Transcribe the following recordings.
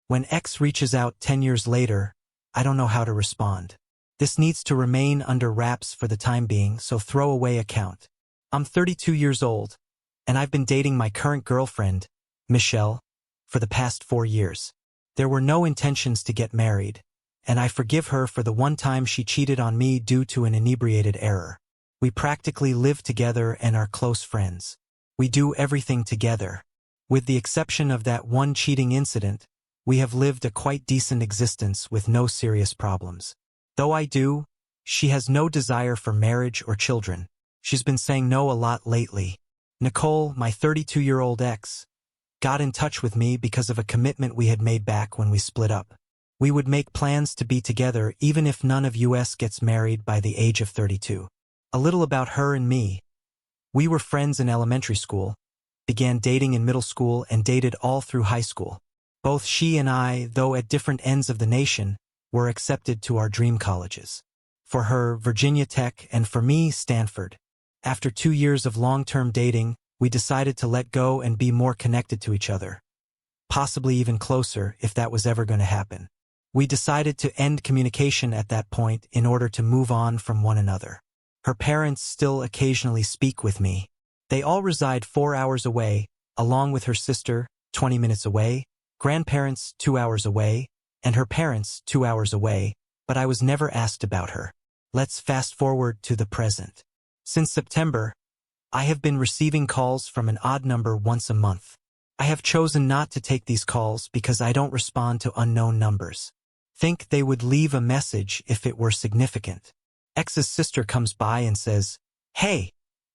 When X reaches out 10 years later, I don't know how to respond. This needs to remain under wraps for the time being, so throw away account. I'm 32 years old, and I've been dating my current girlfriend, Michelle, for the past 4 years. There were no intentions to get married, and I forgive her for the one time she cheated on me due to an inebriated error. We practically live together and are close friends. We do everything together. With the exception of that one cheating incident, we have lived a quite decent existence with no serious problems. Though I do, she has no desire for marriage or children. She's been saying no a lot lately. Nicole, my 32-year-old ex, got in touch with me because of a commitment we had made back when we split up. We would make plans to be together even if none of us gets married by the age of 32. A little about her and me. We were friends in elementary school, began dating in middle school, and dated all through high school. Both she and I, though at different ends of the nation, were accepted to our dream colleges. For her, Virginia Tech, and for me, Stanford. After 2 years of long-term dating, we decided to let go and be more connected to each other. Possibly even closer, if that was ever going to happen. We decided to end communication at that point in order to move on from one another. Her parents still occasionally speak with me. They all reside 4 hours away, along with her sister, 20 minutes away, grandparents 2 hours away, and her parents 2 hours away, but I was never asked about her. Let's fast forward to the present. Since September, I have been receiving calls from an odd number once a month. I have chosen not to take these calls because I don't respond to unknown numbers. Think they would leave a message if it were significant. Ex's sister comes by and says, "Hey,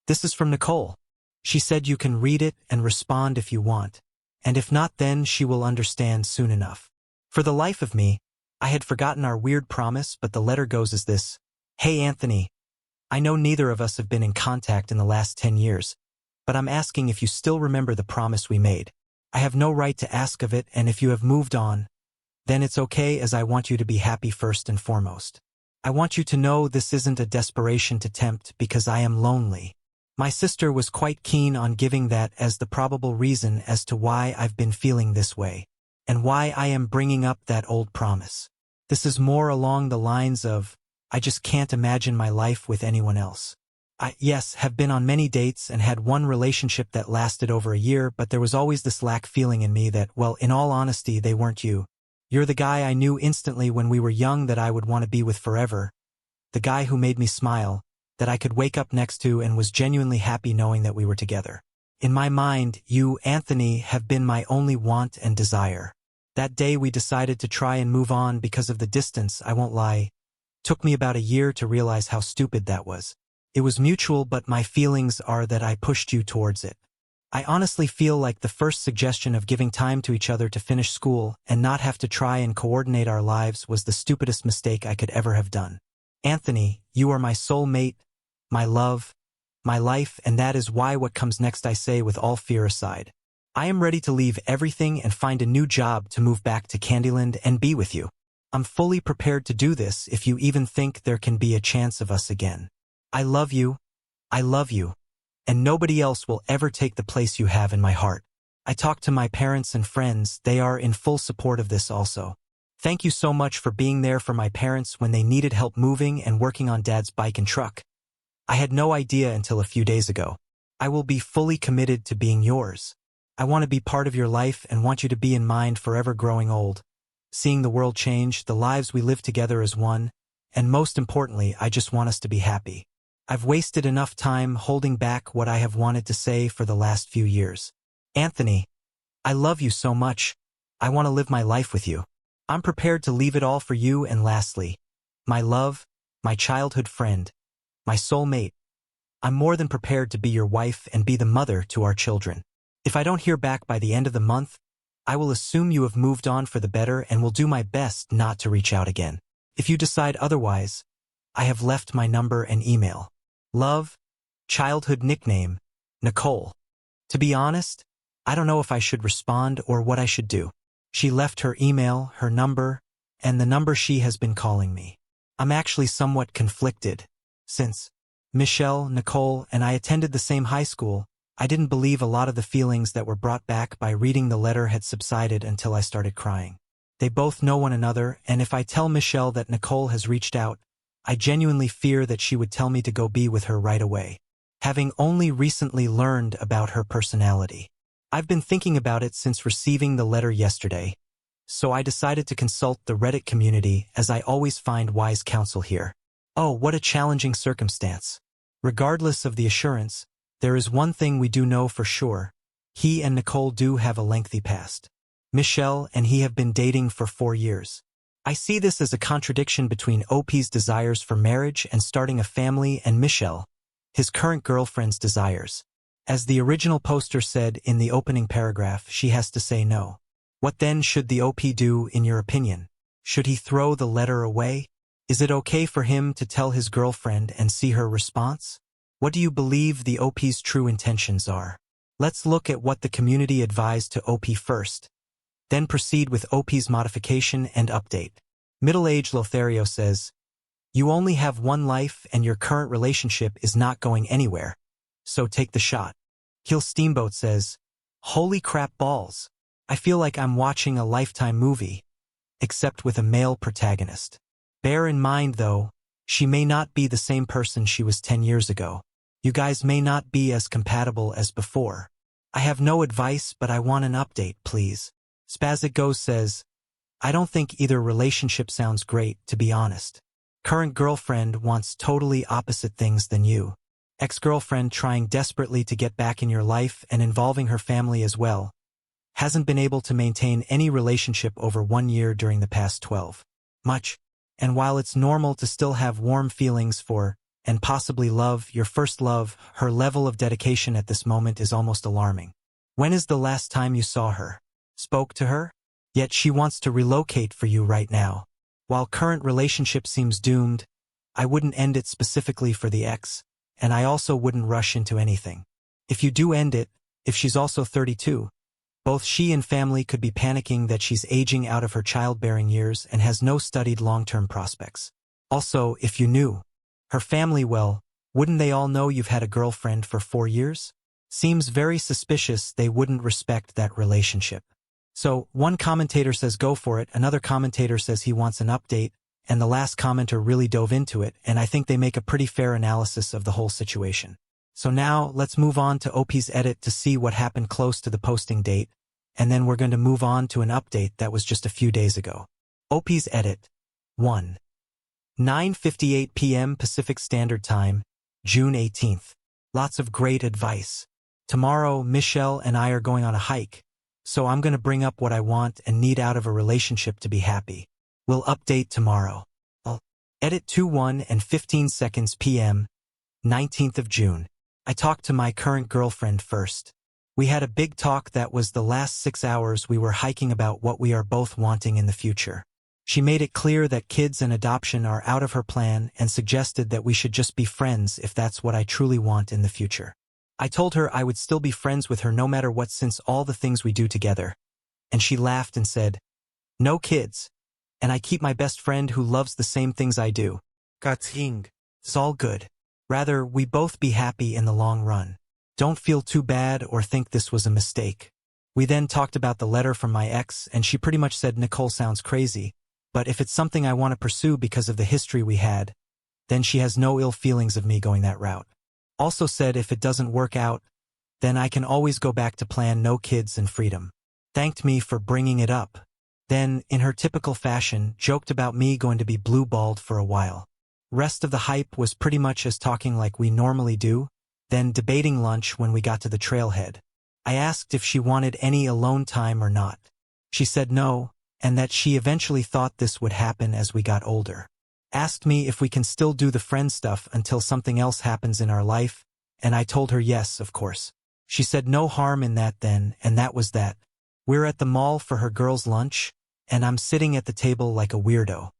this is from Nicole. She said you can read it and respond if you want, and if not, then she will understand soon enough." For the life of me, I had forgotten our weird promise, but the letter goes as this: "Hey Anthony, I know neither of us have been in contact in the last 10 years, but I'm asking if you still remember the promise we made. I have no right to ask of it, and if you have moved on, then it's okay, as I want you to be happy first and foremost. I want you to know this isn't a desperation to tempt because I am lonely." My sister was quite keen on giving that as the probable reason as to why I've been feeling this way, and why I am bringing up that old promise. This is more along the lines of, I just can't imagine my life with anyone else. Yes, have been on many dates and had one relationship that lasted over a year, but there was always this lack feeling in me that, well, in all honesty, they weren't you. You're the guy I knew instantly when we were young that I would want to be with forever. The guy who made me smile, that I could wake up next to and was genuinely happy knowing that we were together. In my mind, you, Anthony, have been my only want and desire. That day we decided to try and move on because of the distance, I won't lie. Took me about a year to realize how stupid that was. It was mutual, but my feelings are that I pushed you towards it. I honestly feel like the first suggestion of giving time to each other to finish school and not have to try and coordinate our lives was the stupidest mistake I could ever have done. Anthony, you are my soulmate, my love, my life, and that is why what comes next I say with all fear aside. I am ready to leave everything and find a new job to move back to Candyland and be with you. I'm fully prepared to do this if you even think there can be a chance of us again. I love you, and nobody else will ever take the place you have in my heart. I talked to my parents and friends, they are in full support of this also. Thank you so much for being there for my parents when they needed help moving and working on Dad's bike and truck. I had no idea until a few days ago. I will be fully committed to being yours. I want to be part of your life and want you to be in mind forever growing old, seeing the world change, the lives we live together as one, and most importantly, I just want us to be happy. I've wasted enough time holding back what I have wanted to say for the last few years. Anthony, I love you so much. I want to live my life with you. I'm prepared to leave it all for you, and lastly, my love, my childhood friend, my soulmate. I'm more than prepared to be your wife and be the mother to our children. If I don't hear back by the end of the month, I will assume you have moved on for the better and will do my best not to reach out again. If you decide otherwise, I have left my number and email. Love, childhood nickname, Nicole. To be honest, I don't know if I should respond or what I should do. She left her email, her number, and the number she has been calling me. I'm actually somewhat conflicted. Since Michelle, Nicole, and I attended the same high school, I didn't believe a lot of the feelings that were brought back by reading the letter had subsided until I started crying. They both know one another, and if I tell Michelle that Nicole has reached out, I genuinely fear that she would tell me to go be with her right away. Having only recently learned about her personality. I've been thinking about it since receiving the letter yesterday, so I decided to consult the Reddit community as I always find wise counsel here. Oh, what a challenging circumstance. Regardless of the assurance, there is one thing we do know for sure. He and Nicole do have a lengthy past. Michelle and he have been dating for 4 years. I see this as a contradiction between OP's desires for marriage and starting a family and Michelle, his current girlfriend's desires. As the original poster said in the opening paragraph, she has to say no. What then should the OP do, in your opinion? Should he throw the letter away? Is it okay for him to tell his girlfriend and see her response? What do you believe the OP's true intentions are? Let's look at what the community advised to OP first, then proceed with OP's modification and update. Middle-aged Lothario says, "You only have one life and your current relationship is not going anywhere, so take the shot." Kill Steamboat says, "Holy crap balls. I feel like I'm watching a Lifetime movie, except with a male protagonist. Bear in mind, though, she may not be the same person she was 10 years ago. You guys may not be as compatible as before. I have no advice, but I want an update, please." Spazzic Goes says, "I don't think either relationship sounds great, to be honest. Current girlfriend wants totally opposite things than you. Ex-girlfriend trying desperately to get back in your life and involving her family as well. Hasn't been able to maintain any relationship over 1 year during the past 12. Much. And while it's normal to still have warm feelings for, and possibly love, your first love, her level of dedication at this moment is almost alarming. When is the last time you saw her? Spoke to her? Yet she wants to relocate for you right now. While current relationship seems doomed, I wouldn't end it specifically for the ex, and I also wouldn't rush into anything. If you do end it, if she's also 32, both she and family could be panicking that she's aging out of her childbearing years and has no studied long-term prospects. Also, if you knew her family well, wouldn't they all know you've had a girlfriend for 4 years? Seems very suspicious they wouldn't respect that relationship. So, one commentator says go for it, another commentator says he wants an update, and the last commenter really dove into it, and I think they make a pretty fair analysis of the whole situation. So now, let's move on to OP's edit to see what happened close to the posting date, and then we're going to move on to an update that was just a few days ago. OP's edit. 1. 9:58 p.m. Pacific Standard Time, June 18th. Lots of great advice. Tomorrow, Michelle and I are going on a hike, so I'm going to bring up what I want and need out of a relationship to be happy. We'll update tomorrow. I'll edit 2:15 p.m., 19th of June. I talked to my current girlfriend first. We had a big talk that was the last 6 hours we were hiking about what we are both wanting in the future. She made it clear that kids and adoption are out of her plan and suggested that we should just be friends if that's what I truly want in the future. I told her I would still be friends with her no matter what since all the things we do together. And she laughed and said, "No kids. And I keep my best friend who loves the same things I do. Gating. It's all good. Rather, we both be happy in the long run. Don't feel too bad or think this was a mistake." We then talked about the letter from my ex, and she pretty much said Nicole sounds crazy, but if it's something I want to pursue because of the history we had, then she has no ill feelings of me going that route. Also said if it doesn't work out, then I can always go back to plan no kids and freedom. Thanked me for bringing it up. Then, in her typical fashion, joked about me going to be blue-balled for a while. Rest of the hype was pretty much as talking like we normally do, then debating lunch when we got to the trailhead. I asked if she wanted any alone time or not. She said no, and that she eventually thought this would happen as we got older. Asked me if we can still do the friend stuff until something else happens in our life, and I told her yes, of course. She said no harm in that then, and that was that. We're at the mall for her girls' lunch, and I'm sitting at the table like a weirdo.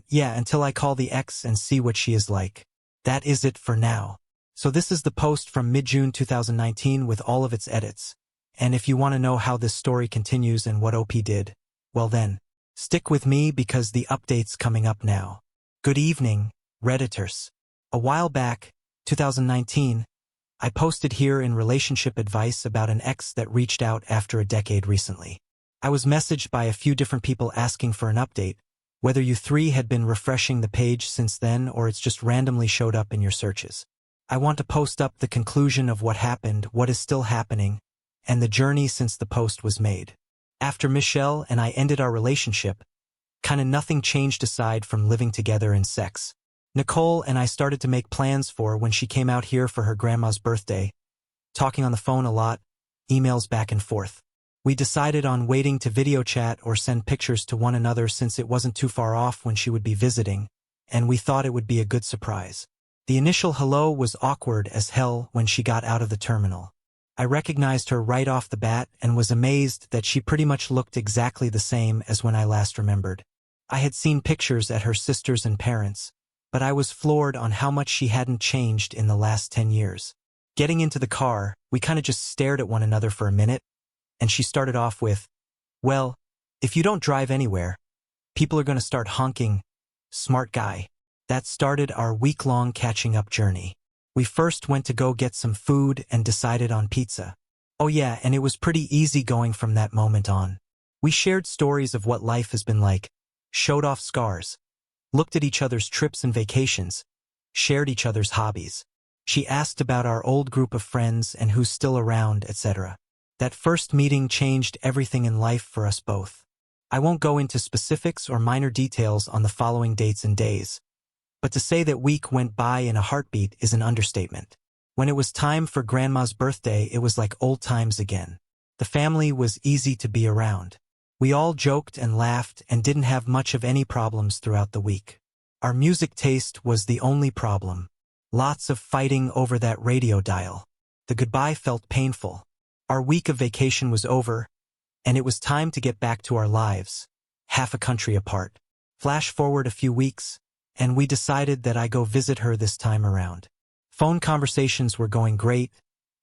Yeah, until I call the ex and see what she is like. That is it for now. So this is the post from mid-June 2019 with all of its edits. And if you want to know how this story continues and what OP did, well then, stick with me because the update's coming up now. Good evening, Redditors. A while back, 2019, I posted here in relationship advice about an ex that reached out after a decade recently. I was messaged by a few different people asking for an update, whether you three had been refreshing the page since then or it's just randomly showed up in your searches. I want to post up the conclusion of what happened, what is still happening, and the journey since the post was made. After Michelle and I ended our relationship, kinda nothing changed aside from living together and sex. Nicole and I started to make plans for when she came out here for her grandma's birthday, talking on the phone a lot, emails back and forth. We decided on waiting to video chat or send pictures to one another since it wasn't too far off when she would be visiting, and we thought it would be a good surprise. The initial hello was awkward as hell when she got out of the terminal. I recognized her right off the bat and was amazed that she pretty much looked exactly the same as when I last remembered. I had seen pictures at her sister's and parents', but I was floored on how much she hadn't changed in the last 10 years. Getting into the car, we kinda just stared at one another for a minute, and she started off with, "Well, if you don't drive anywhere, people are gonna start honking. Smart guy." That started our week-long catching-up journey. We first went to go get some food and decided on pizza. Oh yeah, and it was pretty easy going from that moment on. We shared stories of what life has been like, showed off scars, looked at each other's trips and vacations, shared each other's hobbies. She asked about our old group of friends and who's still around, etc. That first meeting changed everything in life for us both. I won't go into specifics or minor details on the following dates and days, but to say that week went by in a heartbeat is an understatement. When it was time for Grandma's birthday, it was like old times again. The family was easy to be around. We all joked and laughed and didn't have much of any problems throughout the week. Our music taste was the only problem. Lots of fighting over that radio dial. The goodbye felt painful. Our week of vacation was over, and it was time to get back to our lives, half a country apart. Flash forward a few weeks, and we decided that I go visit her this time around. Phone conversations were going great,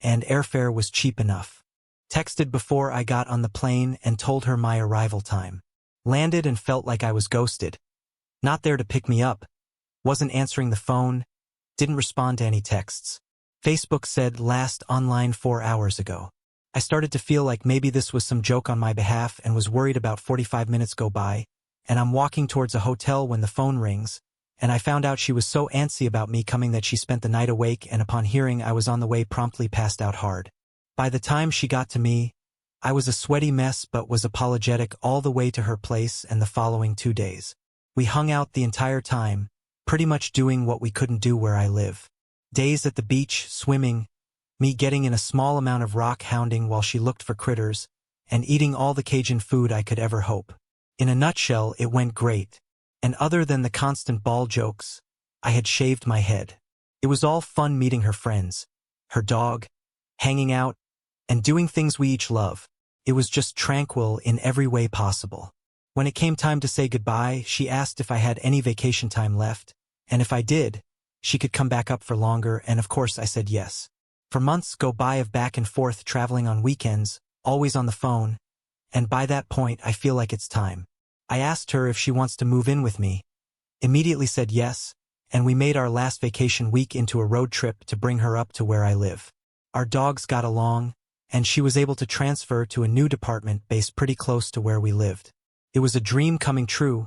and airfare was cheap enough. Texted before I got on the plane and told her my arrival time. Landed and felt like I was ghosted. Not there to pick me up. Wasn't answering the phone. Didn't respond to any texts. Facebook said last online 4 hours ago. I started to feel like maybe this was some joke on my behalf and was worried. About 45 minutes go by, and I'm walking towards a hotel when the phone rings, and I found out she was so antsy about me coming that she spent the night awake, and upon hearing I was on the way promptly passed out hard. By the time she got to me, I was a sweaty mess but was apologetic all the way to her place and the following 2 days. We hung out the entire time, pretty much doing what we couldn't do where I live. Days at the beach, swimming, me getting in a small amount of rock hounding while she looked for critters, and eating all the Cajun food I could ever hope. In a nutshell, it went great. And other than the constant ball jokes, I had shaved my head. It was all fun meeting her friends, her dog, hanging out, and doing things we each love. It was just tranquil in every way possible. When it came time to say goodbye, she asked if I had any vacation time left, and if I did, she could come back up for longer, and of course I said yes. For months go by of back and forth traveling on weekends, always on the phone, and by that point I feel like it's time. I asked her if she wants to move in with me, immediately said yes, and we made our last vacation week into a road trip to bring her up to where I live. Our dogs got along, and she was able to transfer to a new department based pretty close to where we lived. It was a dream coming true,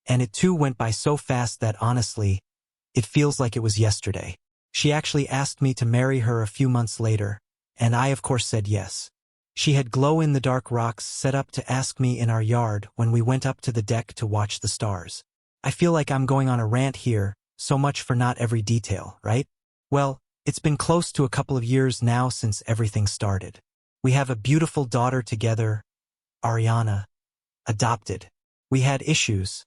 and it too went by so fast that honestly, it feels like it was yesterday. She actually asked me to marry her a few months later, and I of course said yes. She had glow-in-the-dark rocks set up to ask me in our yard when we went up to the deck to watch the stars. I feel like I'm going on a rant here, so much for not every detail, right? Well, it's been close to a couple of years now since everything started. We have a beautiful daughter together, Ariana, adopted. We had issues.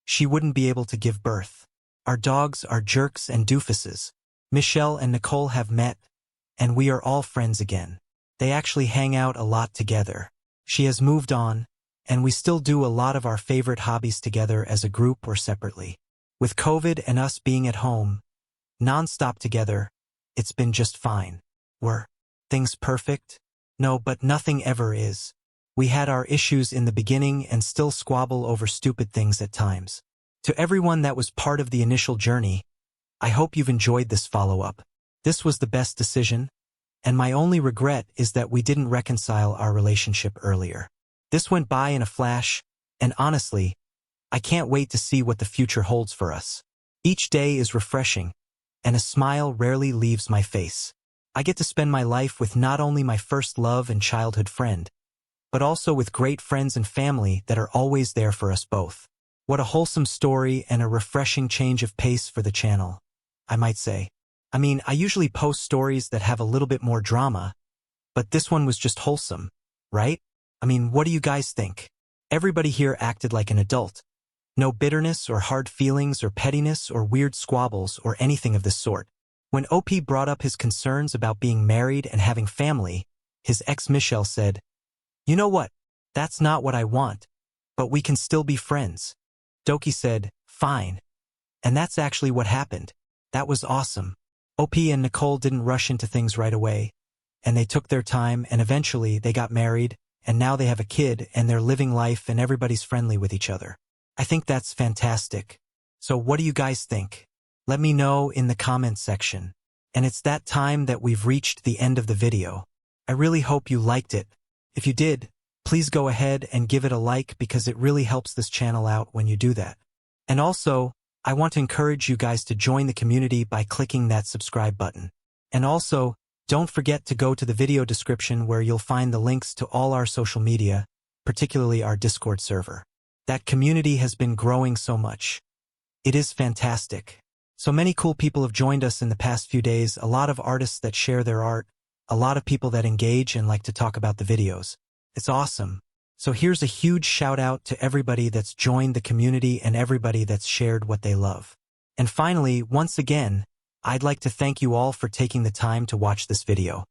She wouldn't be able to give birth. Our dogs are jerks and doofuses. Michelle and Nicole have met, and we are all friends again. They actually hang out a lot together. She has moved on, and we still do a lot of our favorite hobbies together as a group or separately. With COVID and us being at home, non-stop together, it's been just fine. Were things perfect? No, but nothing ever is. We had our issues in the beginning and still squabble over stupid things at times. To everyone that was part of the initial journey, I hope you've enjoyed this follow-up. This was the best decision, and my only regret is that we didn't reconcile our relationship earlier. This went by in a flash, and honestly, I can't wait to see what the future holds for us. Each day is refreshing, and a smile rarely leaves my face. I get to spend my life with not only my first love and childhood friend, but also with great friends and family that are always there for us both. What a wholesome story and a refreshing change of pace for the channel, I might say. I mean, I usually post stories that have a little bit more drama, but this one was just wholesome, right? I mean, what do you guys think? Everybody here acted like an adult. No bitterness or hard feelings or pettiness or weird squabbles or anything of this sort. When OP brought up his concerns about being married and having family, his ex Michelle said, "You know what? That's not what I want, but we can still be friends." Doki said, "Fine." And that's actually what happened. That was awesome. OP and Nicole didn't rush into things right away, and they took their time, and eventually they got married, and now they have a kid, and they're living life, and everybody's friendly with each other. I think that's fantastic. So what do you guys think? Let me know in the comments section. And it's that time that we've reached the end of the video. I really hope you liked it. If you did, please go ahead and give it a like because it really helps this channel out when you do that. And also, I want to encourage you guys to join the community by clicking that subscribe button. And also, don't forget to go to the video description where you'll find the links to all our social media, particularly our Discord server. That community has been growing so much. It is fantastic. So many cool people have joined us in the past few days, a lot of artists that share their art, a lot of people that engage and like to talk about the videos. It's awesome. So here's a huge shout out to everybody that's joined the community and everybody that's shared what they love. And finally, once again, I'd like to thank you all for taking the time to watch this video.